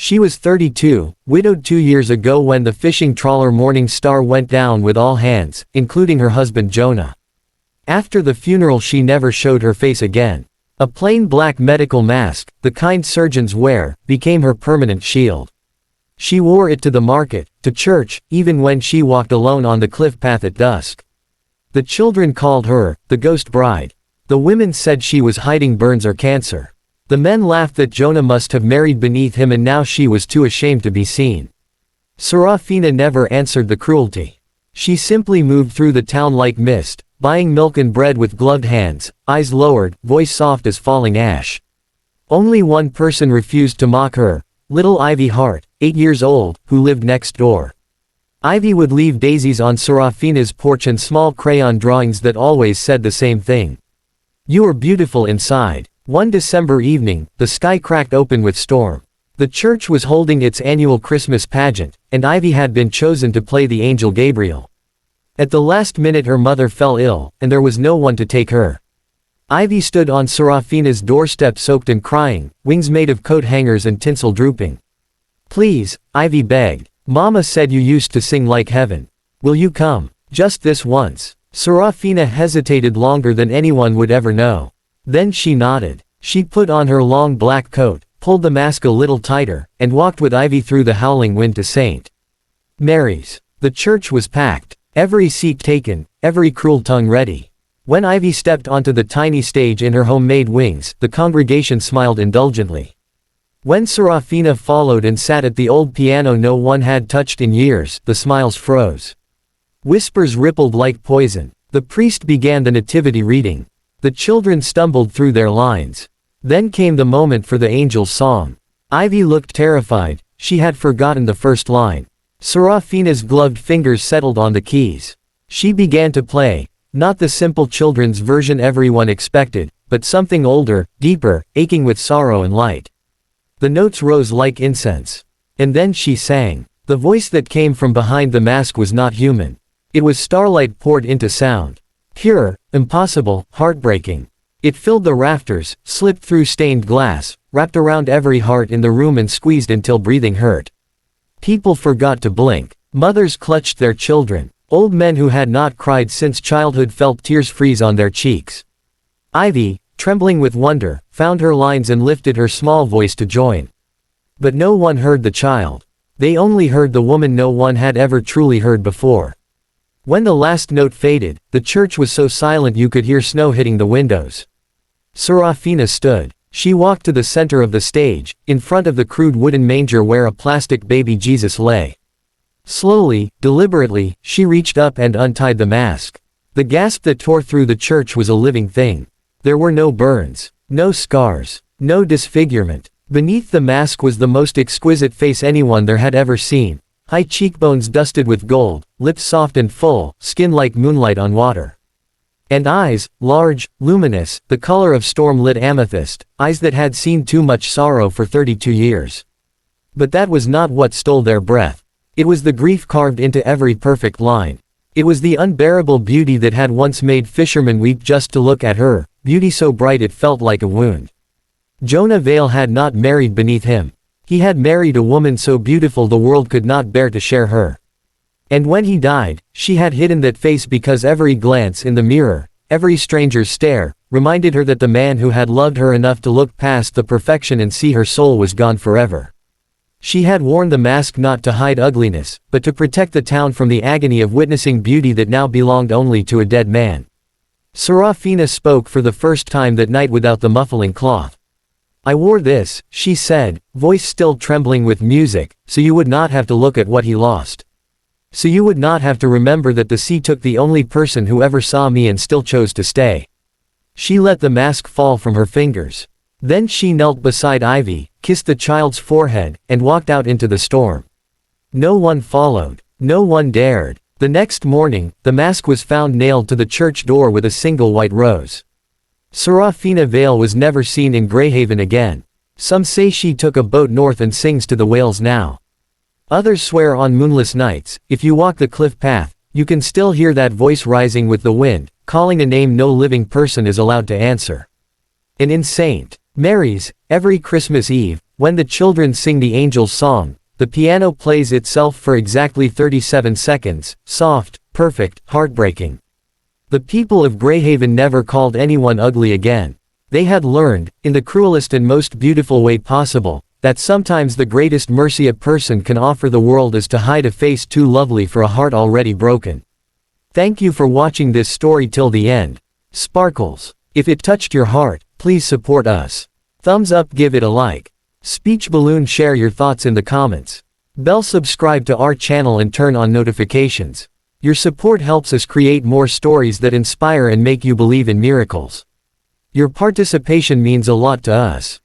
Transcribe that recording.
She was 32, widowed 2 years ago when the fishing trawler Morning Star went down with all hands, including her husband Jonah. After the funeral she never showed her face again. A plain black medical mask, the kind surgeons wear, became her permanent shield. She wore it to the market, to church, even when she walked alone on the cliff path at dusk. The children called her, the ghost bride. The women said she was hiding burns or cancer. The men laughed that Jonah must have married beneath him and now she was too ashamed to be seen. Serafina never answered the cruelty. She simply moved through the town like mist, buying milk and bread with gloved hands, eyes lowered, voice soft as falling ash. Only one person refused to mock her, little Ivy Hart, 8 years old, who lived next door. Ivy would leave daisies on Serafina's porch and small crayon drawings that always said the same thing. "You are beautiful inside." One December evening, the sky cracked open with storm. The church was holding its annual Christmas pageant, and Ivy had been chosen to play the angel Gabriel. At the last minute her mother fell ill, and there was no one to take her. Ivy stood on Serafina's doorstep soaked and crying, wings made of coat hangers and tinsel drooping. "Please," Ivy begged. "Mama said you used to sing like heaven. Will you come? Just this once?" Serafina hesitated longer than anyone would ever know. Then she nodded. She put on her long black coat, pulled the mask a little tighter, and walked with Ivy through the howling wind to St. Mary's. The church was packed. Every seat taken, every cruel tongue ready. When Ivy stepped onto the tiny stage in her homemade wings, the congregation smiled indulgently. When Serafina followed and sat at the old piano no one had touched in years, the smiles froze. Whispers rippled like poison. The priest began the nativity reading. The children stumbled through their lines. Then came the moment for the angel's song. Ivy looked terrified. She had forgotten the first line. Serafina's gloved fingers settled on the keys. She began to play, not the simple children's version everyone expected, but something older, deeper, aching with sorrow and light. The notes rose like incense. And then she sang. The voice that came from behind the mask was not human. It was starlight poured into sound. Pure, impossible, heartbreaking. It filled the rafters, slipped through stained glass, wrapped around every heart in the room and squeezed until breathing hurt. People forgot to blink. Mothers clutched their children. Old men who had not cried since childhood felt tears freeze on their cheeks. Ivy, trembling with wonder, found her lines and lifted her small voice to join. But no one heard the child. They only heard the woman no one had ever truly heard before. When the last note faded, the church was so silent you could hear snow hitting the windows. Serafina stood. She walked to the center of the stage, in front of the crude wooden manger where a plastic baby Jesus lay. Slowly, deliberately, she reached up and untied the mask. The gasp that tore through the church was a living thing. There were no burns, no scars, no disfigurement. Beneath the mask was the most exquisite face anyone there had ever seen. High cheekbones dusted with gold, lips soft and full, skin like moonlight on water. And eyes, large, luminous, the color of storm-lit amethyst, eyes that had seen too much sorrow for 32 years. But that was not what stole their breath. It was the grief carved into every perfect line. It was the unbearable beauty that had once made fishermen weep just to look at her, beauty so bright it felt like a wound. Jonah Vale had not married beneath him. He had married a woman so beautiful the world could not bear to share her. And when he died, she had hidden that face because every glance in the mirror, every stranger's stare, reminded her that the man who had loved her enough to look past the perfection and see her soul was gone forever. She had worn the mask not to hide ugliness, but to protect the town from the agony of witnessing beauty that now belonged only to a dead man. Serafina spoke for the first time that night without the muffling cloth. "I wore this," she said, voice still trembling with music, "so you would not have to look at what he lost. So you would not have to remember that the sea took the only person who ever saw me and still chose to stay." She let the mask fall from her fingers. Then she knelt beside Ivy, kissed the child's forehead, and walked out into the storm. No one followed. No one dared. The next morning, the mask was found nailed to the church door with a single white rose. Serafina Vale was never seen in Greyhaven again. Some say she took a boat north and sings to the whales now. Others swear on moonless nights, if you walk the cliff path, you can still hear that voice rising with the wind, calling a name no living person is allowed to answer. And in St. Mary's, every Christmas Eve, When the children sing the angel's song, the piano plays itself for exactly 37 seconds, soft, perfect, heartbreaking. The people of Greyhaven never called anyone ugly again. They had learned, in the cruelest and most beautiful way possible, that sometimes the greatest mercy a person can offer the world is to hide a face too lovely for a heart already broken. Thank you for watching this story till the end. Sparkles. If it touched your heart, please support us. Thumbs up, give it a like. Speech balloon, share your thoughts in the comments. Bell, subscribe to our channel and turn on notifications. Your support helps us create more stories that inspire and make you believe in miracles. Your participation means a lot to us.